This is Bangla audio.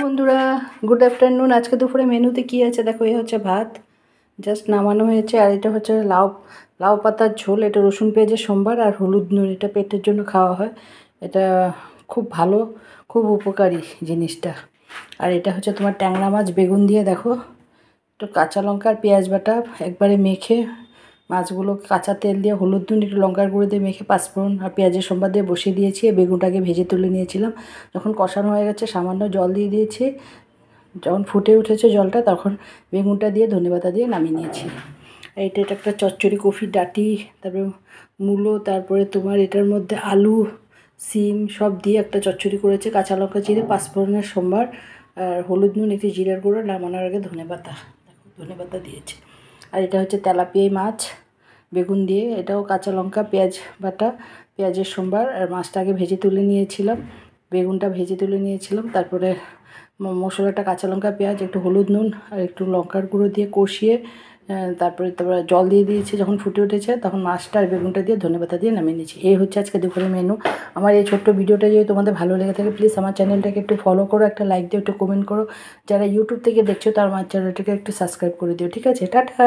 বন্ধুরা, গুড আফটারনুন। আজকে দুপুরে মেনুতে কি আছে দেখো। এই হচ্ছে ভাত, জাস্ট নামানো হয়েছে। আর এটা হচ্ছে লাউ লাউ পাতার ঝোল। এটা রসুন পেঁয়াজের সম্বার আর হলুদ নুন। এটা পেটের জন্য খাওয়া হয়। এটা খুব ভালো, খুব উপকারী জিনিসটা। আর এটা হচ্ছে তোমার ট্যাংরা মাছ বেগুন দিয়ে দেখো, একটু কাঁচা লঙ্কা আর পেঁয়াজ বাটা একবারে মেখে, মাছগুলো কাঁচা তেল দিয়ে হলুদ নুন একটু লঙ্কার গুঁড়ো দিয়ে মেখে পাঁচফোড়ন আর পেঁয়াজের সম্বাদ দিয়ে বসিয়ে দিয়েছি। বেগুনটাকে ভেজে তুলে নিয়েছিলাম। যখন কষানো হয়ে গেছে সামান্য জল দিয়ে দিয়েছি। যখন ফুটে উঠেছে জলটা তখন বেগুনটা দিয়ে ধনেপাতা দিয়ে নামিয়ে নিয়েছি। এটা একটা চচ্চড়ি, কফির ডাঁটি, তারপরে মূলো, তারপরে তোমার এটার মধ্যে আলু, সিম সব দিয়ে একটা চচ্চড়ি করেছে। কাঁচা লঙ্কা চিড়ে, পাঁচফোড়নের সম্বার আর হলুদ নুন, একটু জিরার গুঁড়ো, নামানোর আগে ধনেপাতা, দেখো ধনেপাতা দিয়েছে। আর এটা হচ্ছে তেলাপিয়া মাছ বেগুন দিয়ে। এটাও কাঁচা লঙ্কা পেঁয়াজ বাটা, পেঁয়াজের সম্বার আর মাছটা আগে ভেজে তুলে নিয়েছিলাম। বেগুনটা ভেজে তুলে নিয়েছিলাম। তারপরে মশলাটা কাঁচা লঙ্কা পেঁয়াজ একটু হলুদ নুন আর একটু লঙ্কার গুঁড়ো দিয়ে কষিয়ে তারপরে জল দিয়ে দিয়েছি। যখন ফুটে উঠেছে তখন মাছটা আর বেগুনটা দিয়ে ধনেপাতা দিয়ে নামিয়ে নিয়েছি। এই হচ্ছে আজকে দুপুরের মেনু। আমার এই ছোট্ট ভিডিওটা যদি তোমাদের ভালো লেগে থাকে প্লিজ আমার চ্যানেলটাকে একটু ফলো করো, একটা লাইক দিও, একটু কমেন্ট করো। যারা ইউটিউব থেকে দেখছো তার আমার চ্যানেলটাকে একটু সাবস্ক্রাইব করে দিও। ঠিক আছে, টাটা।